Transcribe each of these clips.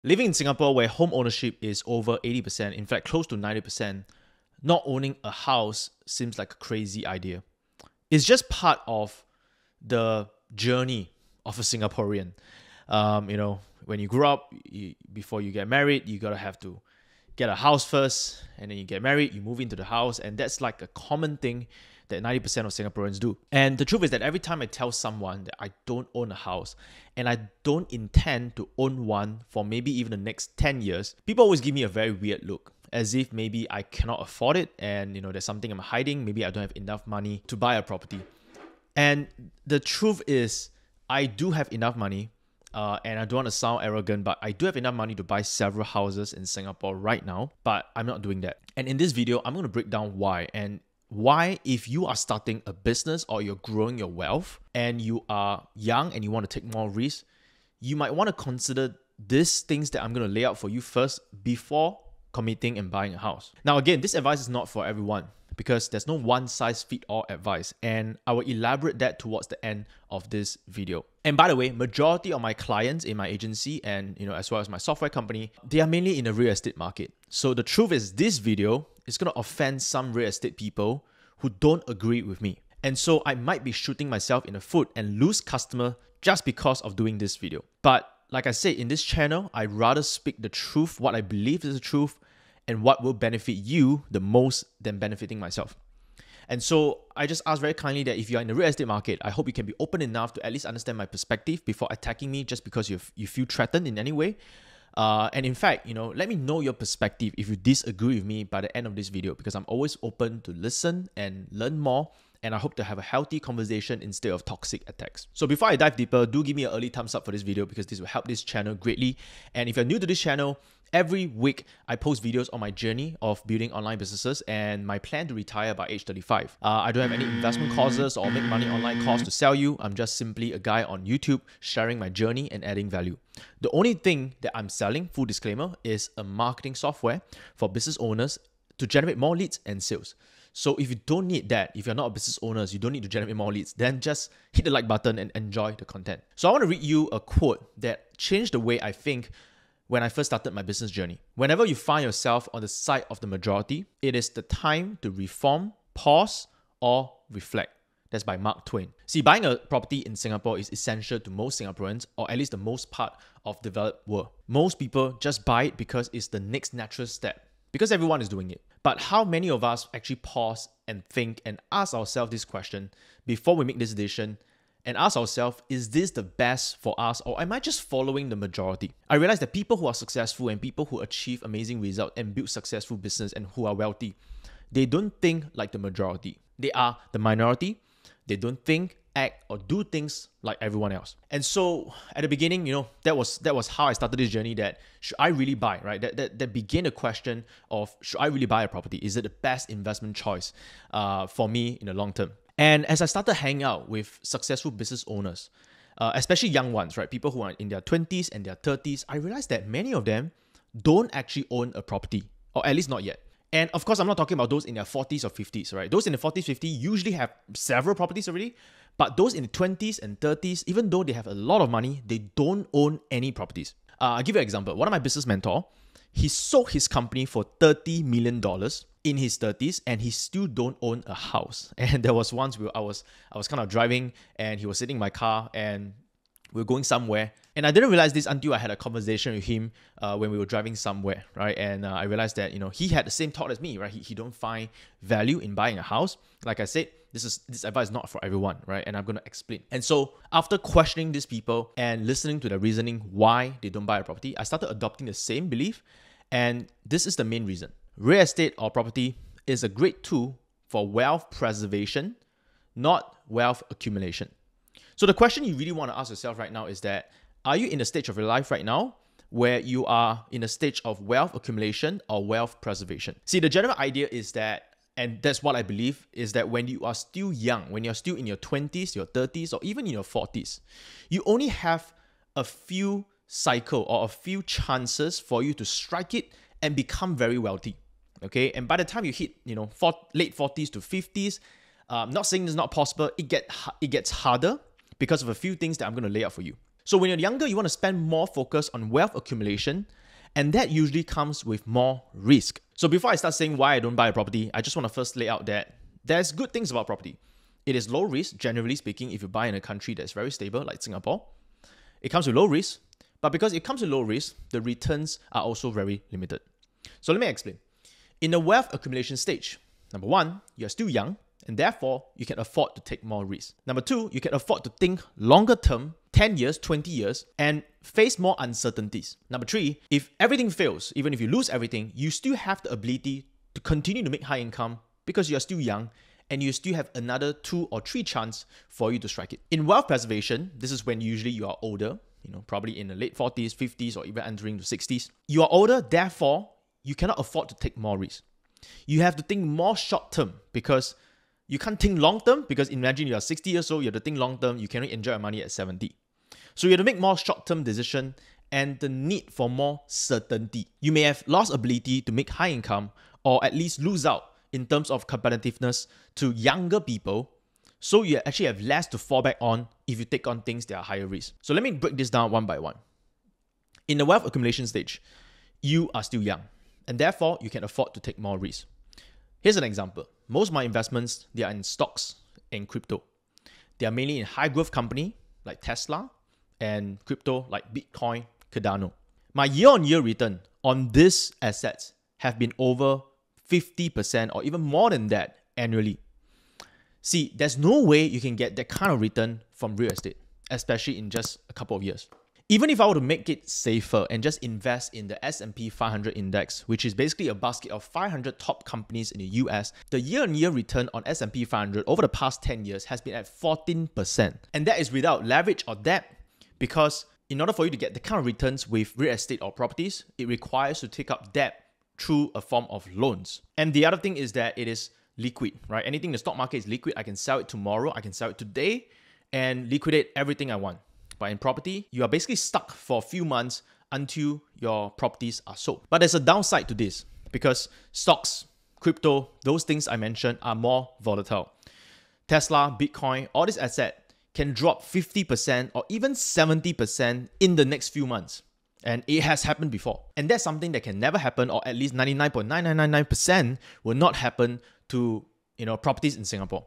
Living in Singapore, where home ownership is over 80%, in fact, close to 90%, not owning a house seems like a crazy idea. It's just part of the journey of a Singaporean. When you grow up, before you get married, you gotta have to get a house first, and then you get married, you move into the house, and that's like a common thing that 90% of Singaporeans do. And the truth is that every time I tell someone that I don't own a house and I don't intend to own one for maybe even the next 10 years, people always give me a very weird look, as if maybe I cannot afford it and there's something I'm hiding, maybe I don't have enough money to buy a property. And the truth is, I do have enough money, and I don't want to sound arrogant, but I do have enough money to buy several houses in Singapore right now, but I'm not doing that. And in this video, I'm going to break down why. And why, if you are starting a business or you're growing your wealth and you are young and you want to take more risks, you might want to consider these things that I'm going to lay out for you first before committing and buying a house. Now, again, this advice is not for everyone because there's no one-size-fits-all advice, and I will elaborate that towards the end of this video. And by the way, majority of my clients in my agency and as well as my software company, they are mainly in the real estate market. So the truth is, this video is going to offend some real estate people who don't agree with me. And so I might be shooting myself in the foot and lose customer just because of doing this video. But like I said, in this channel, I'd rather speak the truth, what I believe is the truth, and what will benefit you the most than benefiting myself. And so I just ask very kindly that if you're in the real estate market, I hope you can be open enough to at least understand my perspective before attacking me just because you feel threatened in any way. And in fact, let me know your perspective if you disagree with me by the end of this video, because I'm always open to listen and learn more. And I hope to have a healthy conversation instead of toxic attacks. So before I dive deeper, do give me an early thumbs up for this video because this will help this channel greatly. And if you're new to this channel, every week I post videos on my journey of building online businesses and my plan to retire by age 35. I don't have any investment courses or make money online course to sell you. I'm just simply a guy on YouTube sharing my journey and adding value. The only thing that I'm selling, full disclaimer, is a marketing software for business owners to generate more leads and sales. So if you don't need that, if you're not a business owner, you don't need to generate more leads, then just hit the like button and enjoy the content. So I want to read you a quote that changed the way I think when I first started my business journey. Whenever you find yourself on the side of the majority, it is the time to reform, pause, or reflect. That's by Mark Twain. See, buying a property in Singapore is essential to most Singaporeans, or at least the most part of the developed world. Most people just buy it because it's the next natural step, because everyone is doing it. But how many of us actually pause and think and ask ourselves this question before we make this decision and ask ourselves, is this the best for us, or am I just following the majority? I realize that people who are successful and people who achieve amazing results and build successful business and who are wealthy, they don't think like the majority. They are the minority. They don't think, act, or do things like everyone else. And so at the beginning, that was how I started this journey, that should I really buy, right? That began the question of, should I really buy a property? Is it the best investment choice for me in the long term? And as I started hanging out with successful business owners, especially young ones, right? People who are in their 20s and their 30s, I realized that many of them don't actually own a property, or at least not yet. And of course, I'm not talking about those in their 40s or 50s, right? Those in the 40s, 50s usually have several properties already. But those in the 20s and 30s, even though they have a lot of money, they don't own any properties. I'll give you an example. One of my business mentors, he sold his company for $30 million in his 30s, and he still don't own a house. And there was once I was kind of driving, and he was sitting in my car, and we were going somewhere. And I didn't realize this until I had a conversation with him when we were driving somewhere, right? And I realized that, he had the same thought as me, right? He don't find value in buying a house. Like I said, this advice is not for everyone, right? And I'm going to explain. And so after questioning these people and listening to their reasoning why they don't buy a property, I started adopting the same belief. And this is the main reason. Real estate or property is a great tool for wealth preservation, not wealth accumulation. So the question you really want to ask yourself right now is that, are you in a stage of your life right now where you are in a stage of wealth accumulation or wealth preservation? See, the general idea is that, and that's what I believe, is that when you are still young, when you're still in your 20s, your 30s, or even in your 40s, you only have a few cycle or a few chances for you to strike it and become very wealthy. Okay, and by the time you hit, late 40s to 50s, I'm not saying it's not possible. It gets harder because of a few things that I'm going to lay out for you. So when you're younger, you want to spend more focus on wealth accumulation, and that usually comes with more risk. So before I start saying why I don't buy a property, I just want to first lay out that there's good things about property. It is low risk, generally speaking, if you buy in a country that's very stable, like Singapore. It comes with low risk, but because it comes with low risk, the returns are also very limited. So let me explain. In the wealth accumulation stage, number one, you're still young, and therefore you can afford to take more risk. Number two, you can afford to think longer term, 10 years, 20 years, and face more uncertainties. Number three, if everything fails, even if you lose everything, you still have the ability to continue to make high income because you're still young and you still have another 2 or 3 chances for you to strike it. In wealth preservation, this is when usually you are older, probably in the late 40s, 50s, or even entering the 60s. You are older, therefore, you cannot afford to take more risk. You have to think more short term because you can't think long term, because imagine you are 60 years old, you have to think long term, you cannot enjoy your money at 70. So you have to make more short term decision and the need for more certainty. You may have lost ability to make high income or at least lose out in terms of competitiveness to younger people. So you actually have less to fall back on if you take on things that are higher risk. So let me break this down one by one. In the wealth accumulation stage, you are still young and therefore you can afford to take more risk. Here's an example. Most of my investments, they are in stocks and crypto. They are mainly in high growth company like Tesla and crypto like Bitcoin, Cardano. My year-on-year return on these assets have been over 50% or even more than that annually. See, there's no way you can get that kind of return from real estate, especially in just a couple of years. Even if I were to make it safer and just invest in the S&P 500 index, which is basically a basket of 500 top companies in the US, the year-on-year return on S&P 500 over the past 10 years has been at 14%. And that is without leverage or debt, because in order for you to get the kind of returns with real estate or properties, it requires to take up debt through a form of loans. And the other thing is that it is liquid, right? Anything in the stock market is liquid. I can sell it tomorrow, I can sell it today, and liquidate everything I want. But in property, you are basically stuck for a few months until your properties are sold. But there's a downside to this because stocks, crypto, those things I mentioned are more volatile. Tesla, Bitcoin, all this asset can drop 50% or even 70% in the next few months. And it has happened before. And that's something that can never happen, or at least 99.9999% will not happen to properties in Singapore.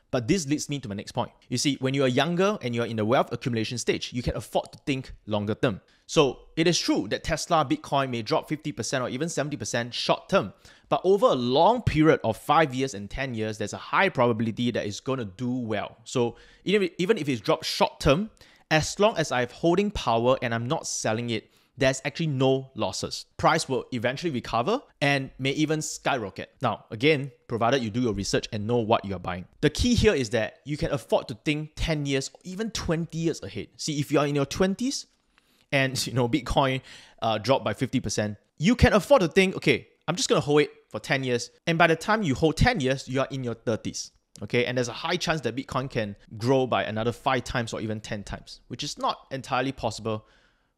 But this leads me to my next point. You see, when you are younger and you are in the wealth accumulation stage, you can afford to think longer term. So it is true that Tesla, Bitcoin may drop 50% or even 70% short term. But over a long period of 5 years and 10 years, there's a high probability that it's going to do well. So even if it's dropped short term, as long as I have holding power and I'm not selling it, there's actually no losses. Price will eventually recover and may even skyrocket. Now, again, provided you do your research and know what you're buying. The key here is that you can afford to think 10 years or even 20 years ahead. See, if you are in your 20s and Bitcoin dropped by 50%, you can afford to think, okay, I'm just going to hold it for 10 years. And by the time you hold 10 years, you are in your 30s. Okay, and there's a high chance that Bitcoin can grow by another 5 times or even 10 times, which is not entirely possible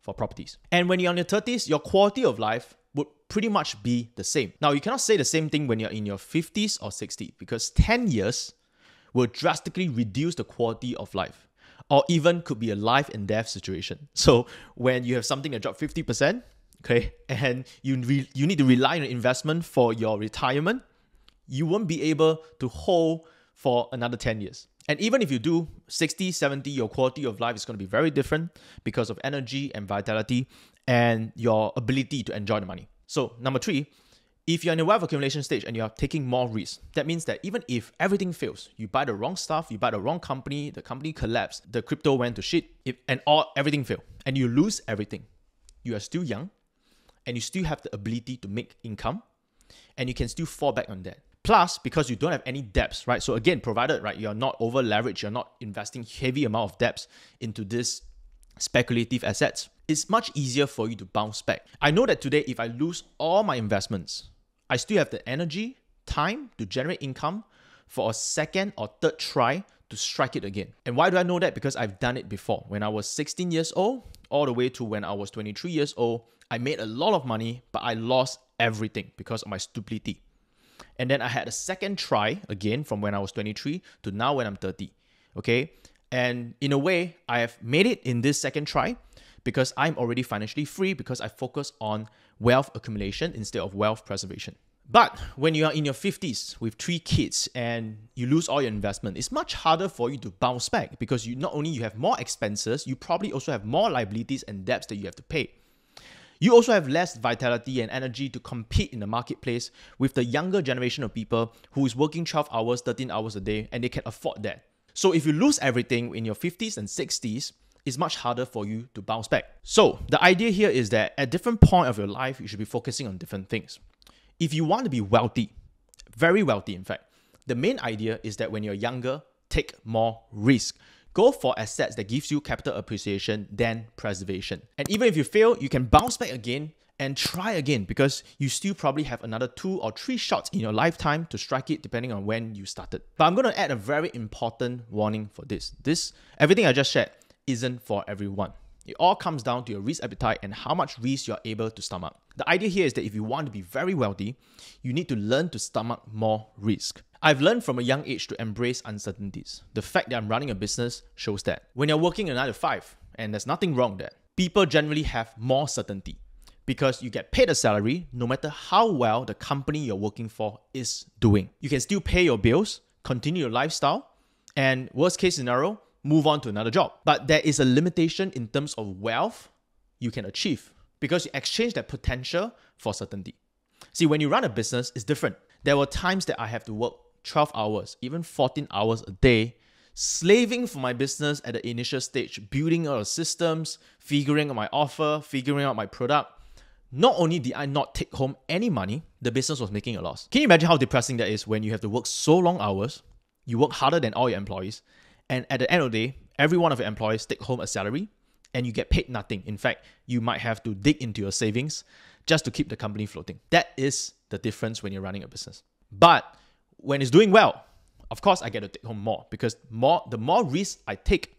for properties. And when you're in your 30s, your quality of life would pretty much be the same. Now, you cannot say the same thing when you're in your 50s or 60s because 10 years will drastically reduce the quality of life, or even could be a life and death situation. So when you have something that dropped 50%, okay, and you need to rely on investment for your retirement, you won't be able to hold for another 10 years. And even if you do 60, 70, your quality of life is going to be very different because of energy and vitality and your ability to enjoy the money. So number 3, if you're in a wealth accumulation stage and you're taking more risks, that means that even if everything fails, you buy the wrong stuff, you buy the wrong company, the company collapsed, the crypto went to shit, everything failed, and you lose everything, you are still young and you still have the ability to make income and you can still fall back on that. Plus, because you don't have any debts, right? So again, provided, right, you're not over leveraged, you're not investing heavy amount of debts into this speculative assets, it's much easier for you to bounce back. I know that today, if I lose all my investments, I still have the energy, time to generate income for a second or third try to strike it again. And why do I know that? Because I've done it before. When I was 16 years old, all the way to when I was 23 years old, I made a lot of money, but I lost everything because of my stupidity. And then I had a second try again from when I was 23 to now when I'm 30. Okay, And in a way, I have made it in this second try because I'm already financially free because I focus on wealth accumulation instead of wealth preservation. But when you are in your 50s with 3 kids and you lose all your investment, it's much harder for you to bounce back because you not only you have more expenses, you probably also have more liabilities and debts that you have to pay. You also have less vitality and energy to compete in the marketplace with the younger generation of people who is working 12 hours, 13 hours a day, and they can afford that. So if you lose everything in your 50s and 60s, it's much harder for you to bounce back. So the idea here is that at different point of your life, you should be focusing on different things. If you want to be wealthy, very wealthy in fact, the main idea is that when you're younger, take more risk. Go for assets that gives you capital appreciation than preservation. And even if you fail, you can bounce back again and try again because you still probably have another 2 or 3 shots in your lifetime to strike it depending on when you started. But I'm going to add a very important warning for this. Everything I just shared isn't for everyone. It all comes down to your risk appetite and how much risk you're able to stomach. The idea here is that if you want to be very wealthy, you need to learn to stomach more risk. I've learned from a young age to embrace uncertainties. The fact that I'm running a business shows that. When you're working a 9 to 5, and there's nothing wrong with that, people generally have more certainty because you get paid a salary no matter how well the company you're working for is doing. You can still pay your bills, continue your lifestyle, and worst case scenario, move on to another job. But there is a limitation in terms of wealth you can achieve because you exchange that potential for certainty. See, when you run a business, it's different. There were times that I have to work 12 hours, even 14 hours a day, slaving for my business at the initial stage, building all the systems, figuring out my offer, figuring out my product. Not only did I not take home any money, the business was making a loss. Can you imagine how depressing that is when you have to work so long hours, you work harder than all your employees, and at the end of the day, every one of your employees take home a salary and you get paid nothing. In fact, you might have to dig into your savings just to keep the company floating. That is the difference when you're running a business. But when it's doing well, of course, I get to take home more because the more risk I take,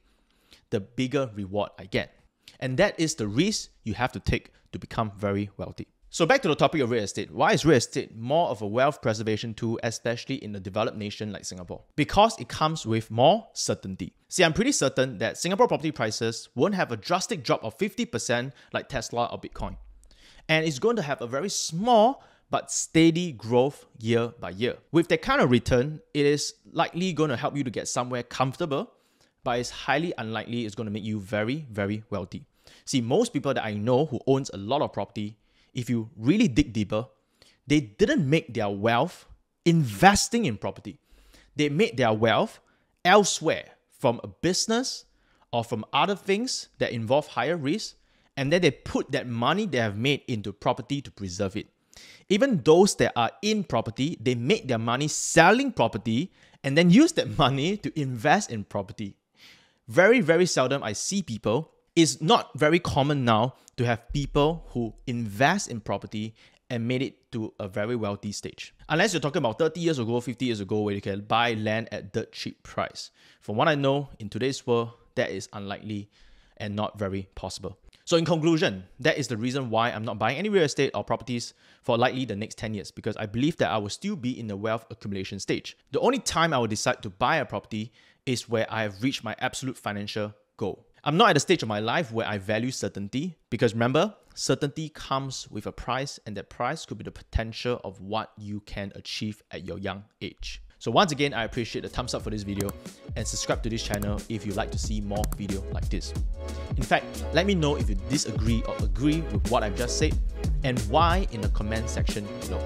the bigger reward I get. And that is the risk you have to take to become very wealthy. So back to the topic of real estate. Why is real estate more of a wealth preservation tool, especially in a developed nation like Singapore? Because it comes with more certainty. See, I'm pretty certain that Singapore property prices won't have a drastic drop of 50% like Tesla or Bitcoin. And it's going to have a very small but steady growth year by year. With that kind of return, it is likely going to help you to get somewhere comfortable, but it's highly unlikely it's going to make you very, very wealthy. See, most people that I know who owns a lot of property, if you really dig deeper, they didn't make their wealth investing in property. They made their wealth elsewhere from a business or from other things that involve higher risk, and then they put that money they have made into property to preserve it. Even those that are in property, they make their money selling property and then use that money to invest in property. Very, very seldom I see people. It's not very common now to have people who invest in property and made it to a very wealthy stage. Unless you're talking about 30 years ago, 50 years ago, where you can buy land at dirt cheap price. From what I know, in today's world, that is unlikely and not very possible. So in conclusion, that is the reason why I'm not buying any real estate or properties for likely the next 10 years, because I believe that I will still be in the wealth accumulation stage. The only time I will decide to buy a property is where I have reached my absolute financial goal. I'm not at the stage of my life where I value certainty, because remember, certainty comes with a price, and that price could be the potential of what you can achieve at your young age. So once again, I appreciate the thumbs up for this video and subscribe to this channel if you'd like to see more video like this. In fact, let me know if you disagree or agree with what I've just said and why in the comment section below.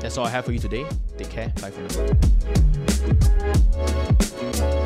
That's all I have for you today. Take care. Bye for now.